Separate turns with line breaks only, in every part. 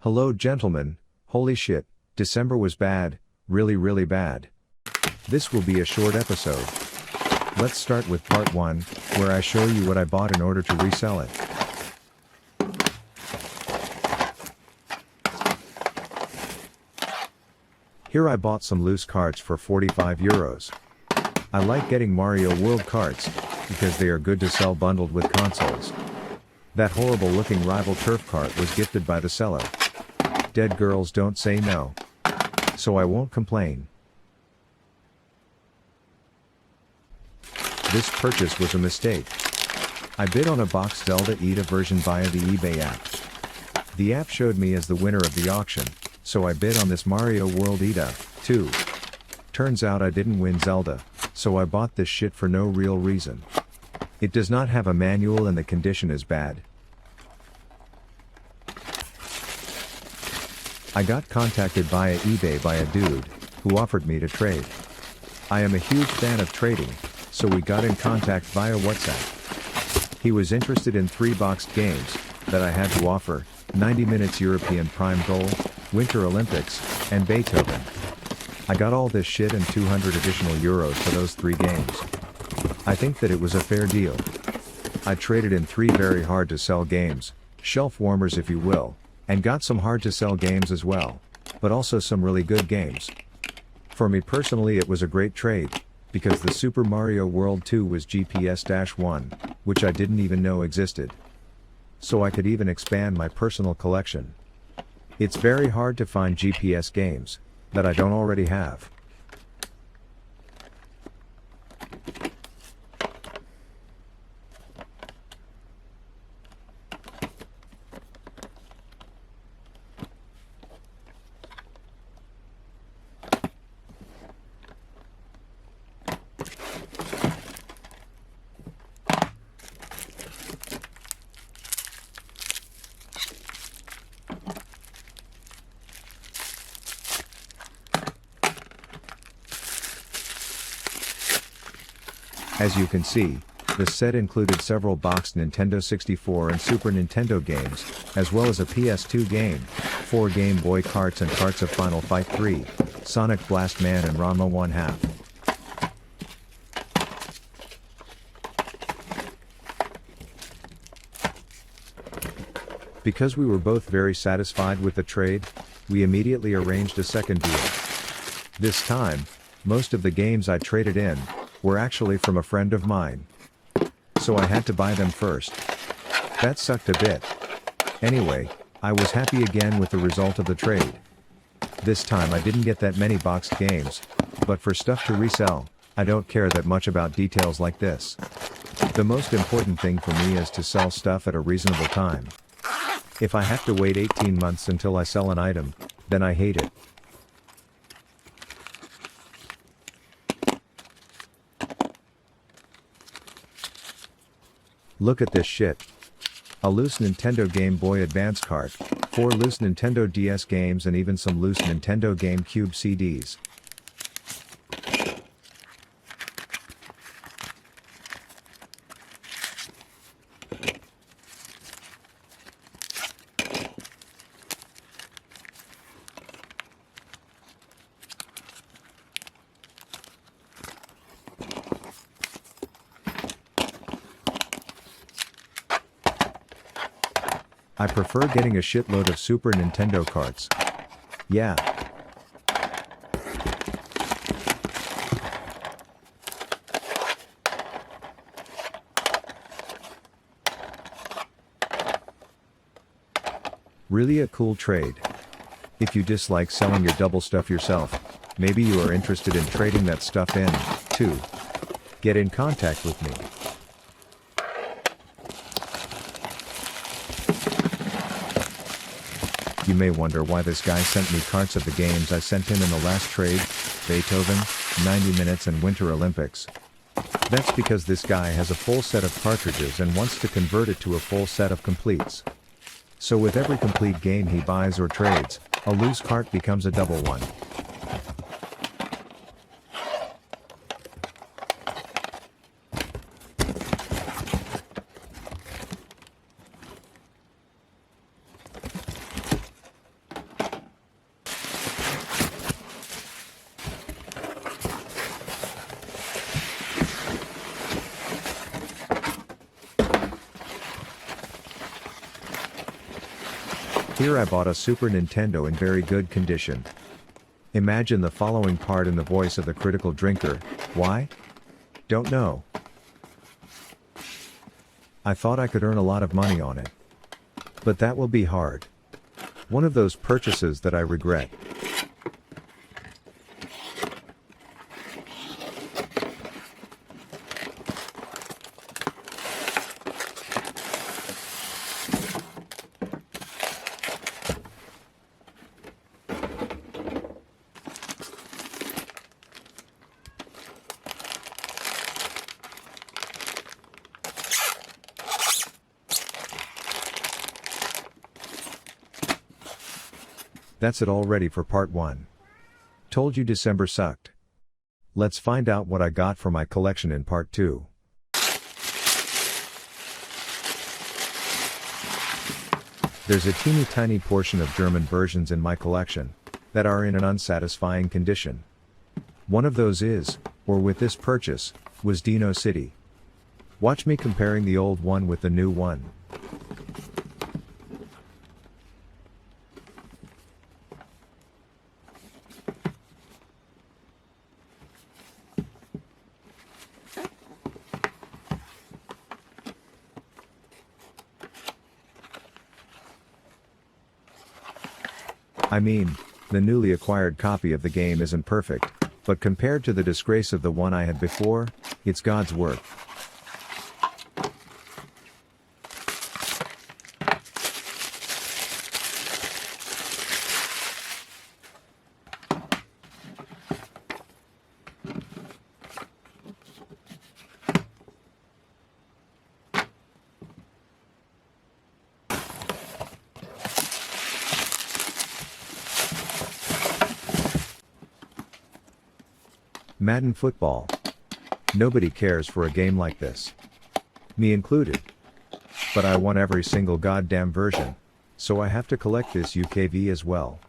Hello gentlemen, holy shit, December was bad, really bad. This will be a short episode. Let's start with part 1, where I show you what I bought in order to resell it. Here I bought some loose carts for 45 euros. I like getting Mario World carts, because they are good to sell bundled with consoles. That horrible looking rival turf cart was gifted by the seller. Dead girls don't say no. So I won't complain. This purchase was a mistake. I bid on a boxed Zelda Eda version via the eBay app. The app showed me as the winner of the auction, so I bid on this Mario World Eda, too. Turns out I didn't win Zelda, so I bought this shit for no real reason. It does not have a manual and the condition is bad. I got contacted via eBay by a dude, who offered me to trade. I am a huge fan of trading, so we got in contact via WhatsApp. He was interested in 3 boxed games, that I had to offer, 90 minutes European Prime Goal, Winter Olympics, and Beethoven. I got all this shit and 200 additional euros for those 3 games. I think that it was a fair deal. I traded in 3 very hard to sell games, shelf warmers if you will, and got some hard to sell games as well, but also some really good games. For me personally it was a great trade, because the Super Mario World 2 was GPS-1, which I didn't even know existed. So I could even expand my personal collection. It's very hard to find GPS games, that I don't already have. As you can see, the set included several boxed Nintendo 64 and Super Nintendo games, as well as a PS2 game, 4 Game Boy carts and carts of Final Fight 3, Sonic Blast Man and Ranma 1/2. Because we were both very satisfied with the trade, we immediately arranged a second deal. This time, most of the games I traded in, were actually from a friend of mine. So I had to buy them first. That sucked a bit. Anyway, I was happy again with the result of the trade. This time I didn't get that many boxed games, but for stuff to resell, I don't care that much about details like this. The most important thing for me is to sell stuff at a reasonable time. If I have to wait 18 months until I sell an item, then I hate it. Look at this shit. A loose Nintendo Game Boy Advance cart, 4 loose Nintendo DS games and even some loose Nintendo GameCube CDs. I prefer getting a shitload of Super Nintendo carts. Yeah. Really a cool trade. If you dislike selling your double stuff yourself, maybe you are interested in trading that stuff in, too. Get in contact with me. You may wonder why this guy sent me carts of the games I sent him in the last trade, Beethoven, 90 Minutes and Winter Olympics. That's because this guy has a full set of cartridges and wants to convert it to a full set of completes. So with every complete game he buys or trades, a loose cart becomes a double one. Here I bought a Super Nintendo in very good condition. Imagine the following part in the voice of the critical drinker. Why? Don't know. I thought I could earn a lot of money on it. But that will be hard. One of those purchases that I regret. That's it already for part 1. Told you December sucked. Let's find out what I got for my collection in part 2. There's a teeny tiny portion of German versions in my collection that are in an unsatisfying condition. One of those is, or with this purchase, was Dino City. Watch me comparing the old one with the new one. I mean, the newly acquired copy of the game isn't perfect, but compared to the disgrace of the one I had before, it's God's work. Madden football. Nobody cares for a game like this. Me included. But I want every single goddamn version, so I have to collect this UKV as well.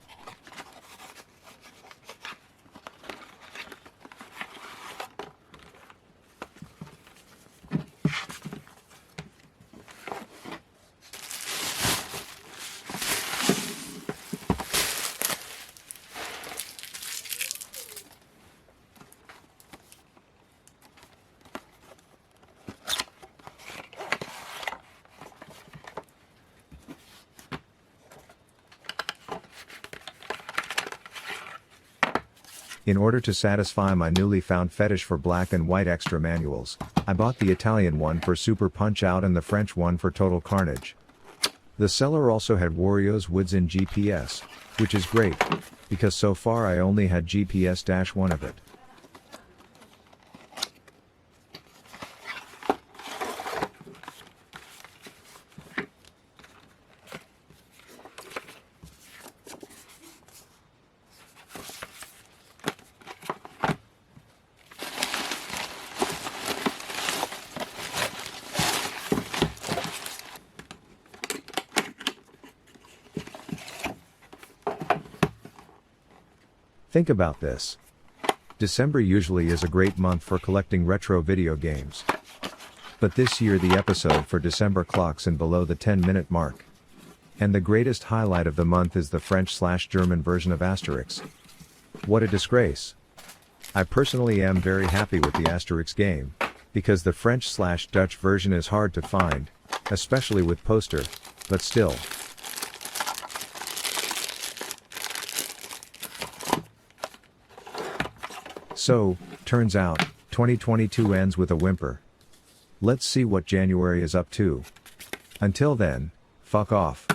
In order to satisfy my newly found fetish for black and white extra manuals, I bought the Italian one for Super Punch-Out and the French one for Total Carnage. The seller also had Wario's Woods in GPS, which is great, because so far I only had GPS-1 of it. Think about this. December usually is a great month for collecting retro video games. But this year the episode for December clocks in below the 10-minute mark. And the greatest highlight of the month is the French/German version of Asterix. What a disgrace. I personally am very happy with the Asterix game, because the French/Dutch version is hard to find, especially with poster, but still. So, turns out, 2022 ends with a whimper. Let's see what January is up to. Until then, fuck off.